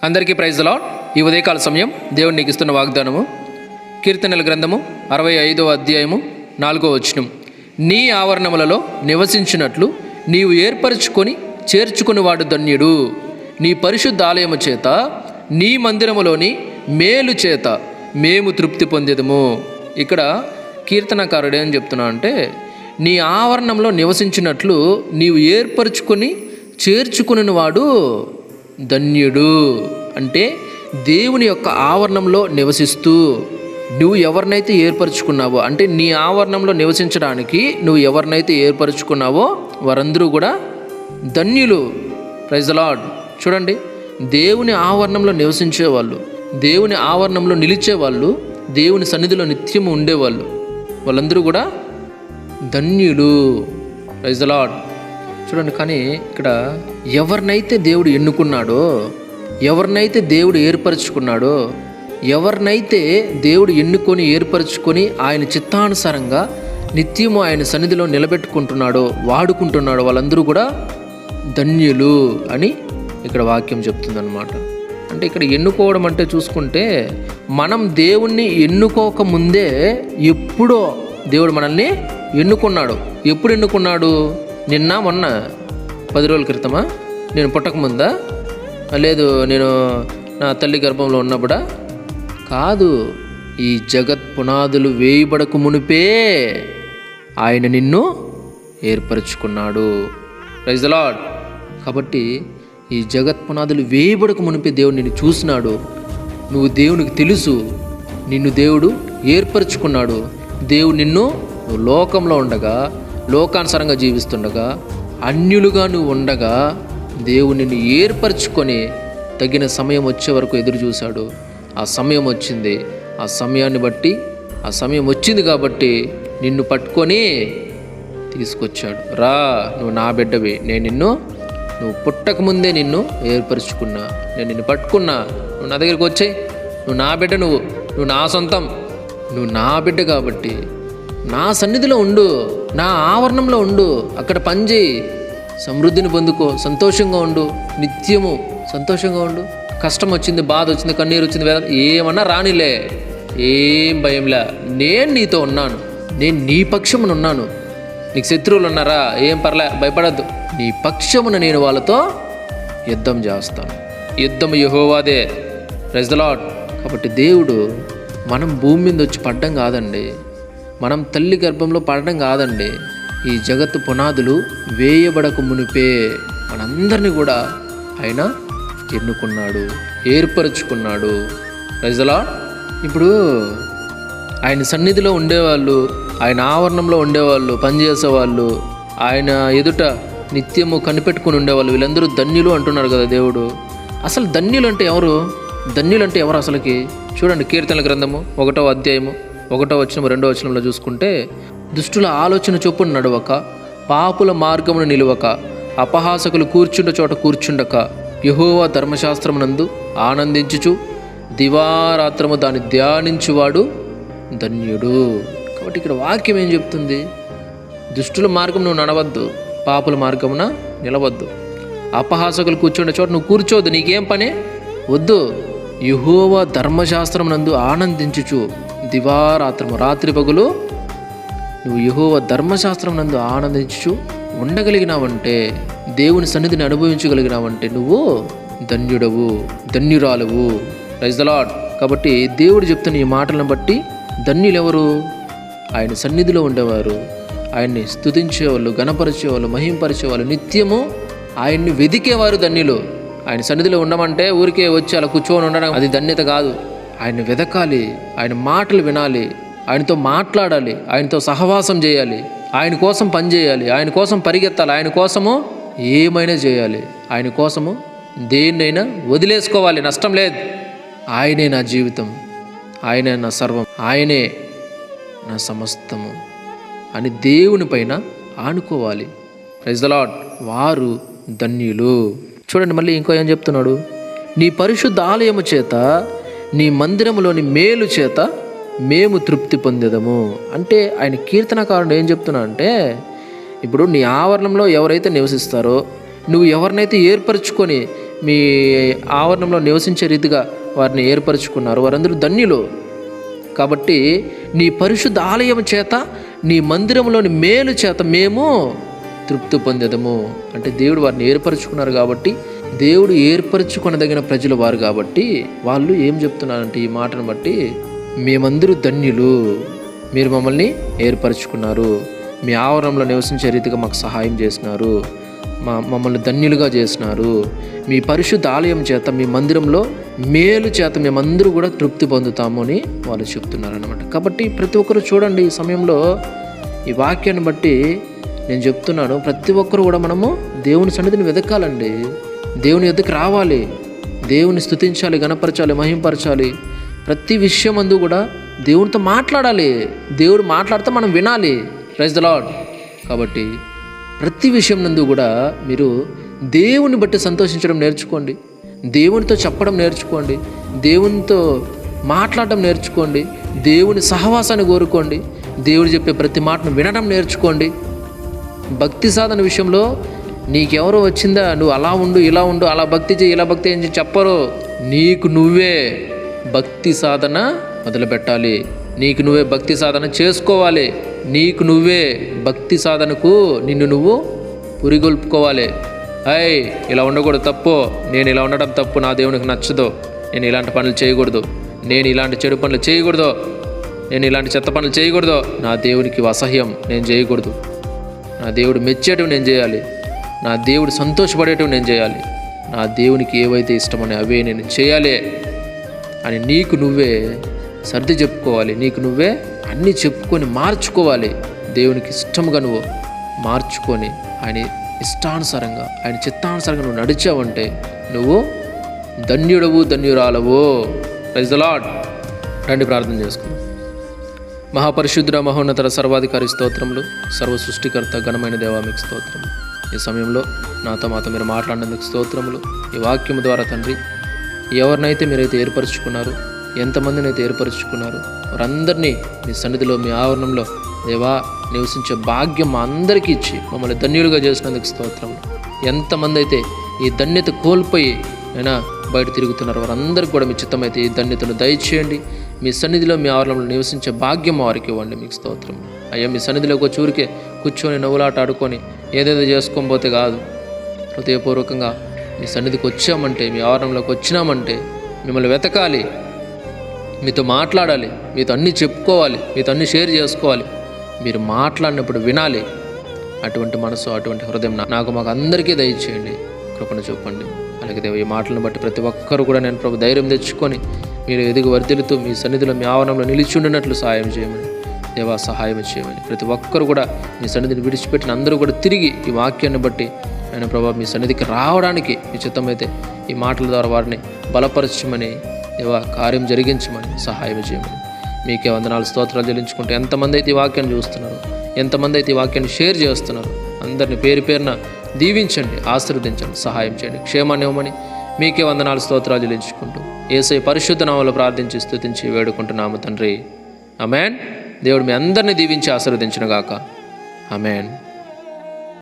అందరికీ praise the lord. ఈ ఉదయకాల సమయం దేవుడు నీకు ఇస్తున్న వాగ్దానము కీర్తనల గ్రంథము 65వ అధ్యాయము 4వ వచనం. నీ ఆవరణములలో నివసించినట్లు నీవు ఏర్పరచుకొని చేర్చుకునివాడు ధన్యుడు. నీ పరిశుద్ధ ఆలయము చేత నీ మందిరములోని మేలు చేత మేము తృప్తి పొందేదము. ఇక్కడ కీర్తనకారుడు ఏం చెప్తున్నా అంటే, నీ ఆవరణంలో నివసించినట్లు నీవు ఏర్పరచుకొని చేర్చుకునివాడు ధన్యుడు. అంటే దేవుని యొక్క ఆవరణంలో నివసిస్తూ నువ్వు ఎవరినైతే ఏర్పరచుకున్నావో, అంటే నీ ఆవరణంలో నివసించడానికి నువ్వు ఎవరినైతే ఏర్పరచుకున్నావో వారందరూ కూడా ధన్యులు. Praise the Lord. చూడండి, దేవుని ఆవరణంలో నివసించేవాళ్ళు, దేవుని ఆవరణంలో నిలిచేవాళ్ళు, దేవుని సన్నిధిలో నిత్యము ఉండేవాళ్ళు, వాళ్ళందరూ కూడా ధన్యులు. Praise the Lord. చూడండి, కానీ ఇక్కడ ఎవరినైతే దేవుడు ఎన్నుకున్నాడో, ఎవరినైతే దేవుడు ఏర్పరచుకున్నాడో, ఎవరినైతే దేవుడు ఎన్నుకొని ఏర్పరచుకొని ఆయన చిత్తానుసారంగా నిత్యము ఆయన సన్నిధిలో నిలబెట్టుకుంటున్నాడో, వాడుకుంటున్నాడో వాళ్ళందరూ కూడా ధన్యులు అని ఇక్కడ వాక్యం చెప్తుందన్నమాట. అంటే ఇక్కడ ఎన్నుకోవడం అంటే చూసుకుంటే, మనం దేవుణ్ణి ఎన్నుకోక ముందే ఎప్పుడో దేవుడు మనల్ని ఎన్నుకున్నాడు. ఎప్పుడు ఎన్నుకున్నాడు? నిన్న మొన్న 10 రోజుల క్రితమా? నేను పుట్టకముందా? లేదు నేను నా తల్లి గర్భంలో ఉన్నప్పుడా? కాదు. ఈ జగత్ పునాదులు వేయబడక మునిపే ఆయన నిన్ను ఏర్పరచుకున్నాడు. Praise the Lord. కాబట్టి ఈ జగత్ పునాదులు వేయబడక మునిపే దేవుడు నిన్ను చూసినాడు. నువ్వు దేవునికి తెలుసు, నిన్ను దేవుడు ఏర్పరచుకున్నాడు. దేవుడు నిన్ను లోకంలో ఉండగా, లోకానుసారంగా జీవిస్తుండగా, అన్యులుగా నువ్వు ఉండగా దేవుడు నిన్ను ఏర్పరచుకొని తగిన సమయం వచ్చే వరకు ఎదురు చూశాడు. ఆ సమయం వచ్చింది. ఆ సమయాన్ని బట్టి, ఆ సమయం వచ్చింది కాబట్టి నిన్ను పట్టుకొని తీసుకొచ్చాడు. రా, నువ్వు నా బిడ్డవి, నువ్వు పుట్టకముందే నిన్ను ఏర్పరచుకున్నా, నేను నిన్ను పట్టుకున్నా, నువ్వు నా దగ్గరికి వచ్చాయి, నువ్వు నా బిడ్డ, నువ్వు నా సొంతం, నువ్వు నా బిడ్డ కాబట్టి నా సన్నిధిలో ఉండు, నా ఆవరణంలో ఉండు, అక్కడ పనిచేయి, సమృద్ధిని పొందుకో, సంతోషంగా ఉండు, నిత్యము సంతోషంగా ఉండు. కష్టం వచ్చింది, బాధ వచ్చింది, కన్నీరు వచ్చింది, వేదన ఏమన్నా రానిలే, ఏం భయంలే, నేను నీతో ఉన్నాను, నేను నీ పక్షమున ఉన్నాను. నీకు శత్రువులు ఉన్నారా? ఏం పర్లే, భయపడద్దు, నీ పక్షమున నేను వాళ్ళతో యుద్ధం చేస్తాను. యుద్ధం యెహోవాదే. Praise the Lord. కాబట్టి దేవుడు మనం భూమి మీద వచ్చి పడ్డం కాదండి, మనం తల్లి గర్భంలో పడడం కాదండి. ఈ జగత్తు పునాదులు వేయబడక మునిపే మనందరినీ కూడా ఆయన ఎన్నుకున్నాడు, ఏర్పరచుకున్నాడు. Praise the Lord. ఇప్పుడు ఆయన సన్నిధిలో ఉండేవాళ్ళు, ఆయన ఆవరణంలో ఉండేవాళ్ళు, పనిచేసేవాళ్ళు, ఆయన ఎదుట నిత్యము కనిపెట్టుకుని ఉండేవాళ్ళు, వీళ్ళందరూ ధన్యులు అంటున్నారు కదా దేవుడు. అసలు ధన్యులు అంటే ఎవరు? ధన్యులు అంటే ఎవరు అసలుకి? చూడండి, కీర్తనల గ్రంథము 1వ అధ్యాయము 1వ వచనం 2వ వచనంలో చూసుకుంటే, దుష్టుల ఆలోచన చొప్పున నడవక, పాపుల మార్గమును నిలువక, అపహాసకులు కూర్చుండ చోట కూర్చుండక, యెహోవా ధర్మశాస్త్రమునందు ఆనందించుచు దివారాత్రము దాన్ని ధ్యానించువాడు ధన్యుడు. కాబట్టి ఇక్కడ వాక్యం ఏం చెప్తుంది? దుష్టుల మార్గం నువ్వు నడవద్దు, పాపుల మార్గమున నిలవద్దు, అపహాసకులు కూర్చుండే చోట నువ్వు కూర్చోవద్దు. నీకేం పని? వద్దు. యెహోవా ధర్మశాస్త్రమునందు ఆనందించుచు దివారాత్రము, రాత్రి పగులు నువ్వు యెహోవా ధర్మశాస్త్రం నందు ఆనందించు ఉండగలిగినావంటే, దేవుని సన్నిధిని అనుభవించగలిగినావంటే నువ్వు ధన్యుడవు, ధన్యురాలవు. Praise the Lord. కాబట్టి దేవుడు చెప్తున్న ఈ మాటలను బట్టి ధన్యులెవరు? ఆయన సన్నిధిలో ఉండేవారు, ఆయన్ని స్తుతించేవాళ్ళు, గణపరిచేవాళ్ళు, మహింపరిచేవాళ్ళు, నిత్యము ఆయన్ని వెదికేవారు ధన్యులు. ఆయన సన్నిధిలో ఉండమంటే ఊరికే వచ్చి అలా కూర్చొని ఉండడం అది ధన్యత కాదు. ఆయన్ని వెదకాలి, ఆయన మాటలు వినాలి, ఆయనతో మాట్లాడాలి, ఆయనతో సహవాసం చేయాలి, ఆయన కోసం పనిచేయాలి, ఆయన కోసం పరిగెత్తాలి, ఆయన కోసము ఏమైనా చేయాలి, ఆయన కోసము దేన్నైనా వదిలేసుకోవాలి, నష్టం లేదు. ఆయనే నా జీవితం, ఆయనే నా సర్వం, ఆయనే నా సమస్తము అని దేవుని పైన ఆనుకోవాలి. Praise the lord. వారు ధన్యులు. చూడండి, మళ్ళీ ఇంకో ఏం చెప్తున్నాడు? నీ పరిశుద్ధ ఆలయము చేత నీ మందిరములోని మేలు చేత మేము తృప్తి పొందేదము. అంటే ఆయన కీర్తనకారుడు ఏం చెప్తున్నా అంటే, ఇప్పుడు నీ ఆవరణంలో ఎవరైతే నివసిస్తారో, నువ్వు ఎవరినైతే ఏర్పరచుకొని మీ ఆవరణంలో నివసించే రీతిగా వారిని ఏర్పరచుకున్నారు. వారందరూ ధన్యులు. కాబట్టి నీ పరిశుద్ధ ఆలయం చేత, నీ మందిరంలోని మేలు చేత మేము తృప్తి పొందేదము. అంటే దేవుడు వారిని ఏర్పరచుకున్నారు కాబట్టి, దేవుడు ఏర్పరచుకొనదగిన ప్రజలు వారు కాబట్టి వాళ్ళు ఏం చెప్తున్నారంటే ఈ మాటను బట్టి, మేమందరూ ధన్యులు, మీరు మమ్మల్ని ఏర్పరచుకున్నారు, మీ ఆవరణంలో నివసించే రీతిగా మాకు సహాయం చేసినారు, మమ్మల్ని ధన్యులుగా చేసినారు, మీ పరిశుద్ధ ఆలయం చేత, మీ మందిరంలో మేలు చేత మేమందరూ కూడా తృప్తి పొందుతాము అని వాళ్ళు చెప్తున్నారు అన్నమాట. కాబట్టి ప్రతి ఒక్కరు చూడండి, ఈ సమయంలో ఈ వాక్యాన్ని బట్టి నేను చెప్తున్నాను, ప్రతి ఒక్కరు కూడా మనము దేవుని సన్నిధిని వెతకాలండి, దేవుని ఎదుకు రావాలి, దేవుని స్తుతించాలి, గణపరచాలి, మహింపరచాలి. ప్రతి విషయం అందు కూడా దేవునితో మాట్లాడాలి, దేవుడు మాట్లాడితే మనం వినాలి. Praise the Lord. కాబట్టి ప్రతి విషయం నందు కూడా మీరు దేవుని బట్టి సంతోషించడం నేర్చుకోండి, దేవునితో చెప్పడం నేర్చుకోండి, దేవునితో మాట్లాడడం నేర్చుకోండి, దేవుని సహవాసాన్ని కోరుకోండి, దేవుడు చెప్పే ప్రతి మాటను వినడం నేర్చుకోండి. భక్తి సాధన విషయంలో నీకెవరో వచ్చిందా, నువ్వు అలా ఉండు, ఇలా ఉండు, అలా భక్తి చేయి, ఇలా భక్తి చేయి చెప్పరు. నీకు నువ్వే భక్తి సాధన మొదలుపెట్టాలి, నీకు నువ్వే భక్తి సాధన చేసుకోవాలి, నీకు నువ్వే భక్తి సాధనకు నిన్ను నువ్వు పురిగొల్పుకోవాలి. ఇలా ఉండకూడదు, తప్పు, నేను ఇలా ఉండడం తప్పు, నా దేవునికి నచ్చదు, నేను ఇలాంటి పనులు చేయకూడదు, నేను ఇలాంటి చెడు పనులు చేయకూడదు, నేను ఇలాంటి చెత్త పనులు చేయకూడదు, నా దేవునికి అసహ్యం, నేను చేయకూడదు, నా దేవుడు మెచ్చేటివి నేను చేయాలి, నా దేవుడు సంతోషపడేటివి నేను చేయాలి, నా దేవునికి ఏవైతే ఇష్టమని అవే నేను చేయాలి అని నీకు నువ్వే సర్ది చెప్పుకోవాలి, నీకు నువ్వే అన్నీ చెప్పుకొని మార్చుకోవాలి. దేవునికి ఇష్టంగా నువ్వు మార్చుకొని ఆయన ఇష్టానుసారంగా, ఆయన చిత్తానుసారంగా నువ్వు నడిచావంటే నువ్వు ధన్యుడవు, ధన్యురాలవు. Praise the Lord. రండి ప్రార్థన చేసుకుందాం. మహాపరిశుద్ధుడ, మహోన్నత, సర్వాధికారి స్తోత్రములు, సర్వ సృష్టికర్త, ఘనమైన దేవా మీకు స్తోత్రములు. ఈ సమయంలో నాతో మాతో మీరు మాట్లాడినందుకు స్తోత్రములు. ఈ వాక్యము ద్వారా తండ్రి, ఎవరినైతే మీరైతే ఏర్పరచుకున్నారు, ఎంతమందిని అయితే ఏర్పరచుకున్నారు, వారందరినీ మీ సన్నిధిలో, మీ ఆవరణంలో దేవా నివసించే భాగ్యం మా అందరికీ ఇచ్చి మమ్మల్ని ధన్యులుగా చేసినందుకు స్తోత్రములు. ఎంతమంది అయితే ఈ ధన్యత కోల్పోయి అయినా బయట తిరుగుతున్నారు, వారందరికీ కూడా మీ చిత్తమైతే ఈ ధన్యతను దయచేయండి. మీ సన్నిధిలో, మీ ఆవరణంలో నివసించే భాగ్యం వారికి ఇవ్వండి. మీకు స్తోత్రం అయ్యా. మీ సన్నిధిలోకి వచ్చి ఊరికే కూర్చొని నవ్వులాట ఆడుకొని ఏదేదో చేసుకోకపోతే కాదు, హృదయపూర్వకంగా మీ సన్నిధికి వచ్చామంటే, మీ ఆవరణంలోకి వచ్చినామంటే మిమ్మల్ని వెతకాలి, మీతో మాట్లాడాలి, మీతో అన్నీ చెప్పుకోవాలి, మీతో అన్నీ షేర్ చేసుకోవాలి, మీరు మాట్లాడినప్పుడు వినాలి. అటువంటి మనసు, అటువంటి హృదయం మాకు అందరికీ దయచేయండి, కృపను చూపండి. అలాగే దేవ, ఈ మాటలను బట్టి ప్రతి ఒక్కరు కూడా నేను ప్రభు ధైర్యం తెచ్చుకొని మీరు ఎదుగు వర్ధిల్లుతూ మీ సన్నిధిలో, మీ ఆవరణంలో నిలిచి ఉండినట్లు సహాయం చేయమని దేవా, సహాయం చేయమని. ప్రతి ఒక్కరు కూడా మీ సన్నిధిని విడిచిపెట్టిన అందరూ కూడా తిరిగి ఈ వాక్యాన్ని బట్టి ఆయన ప్రభావ మీ సన్నిధికి రావడానికి మీ చిత్తమైతే ఈ మాటల ద్వారా వారిని బలపరచమని దేవా, కార్యం జరిగించమని సహాయం చేయమని మీకే వందనాలు, స్తోత్రాలు చెల్లించుకుంటూ ఎంతమంది అయితే ఈ వాక్యాన్ని చూస్తున్నారు, ఎంతమంది అయితే ఈ వాక్యాన్ని షేర్ చేస్తున్నారు, అందరిని పేరు పేరున దీవించండి, ఆశీర్వదించండి, సహాయం చేయండి, క్షేమాన్ని ఇవ్వమని మీకే వందనాలు, స్తోత్రాలు చెల్లించుకుంటూ యేసయ్య పరిశుద్ధ నామములో ప్రార్థించి స్తుతించి వేడుకుంటున్నాము తండ్రి. ఆమేన్. దేవుడు మీ అందరినీ దీవించి ఆశీర్వదించును గాక. ఆమేన్.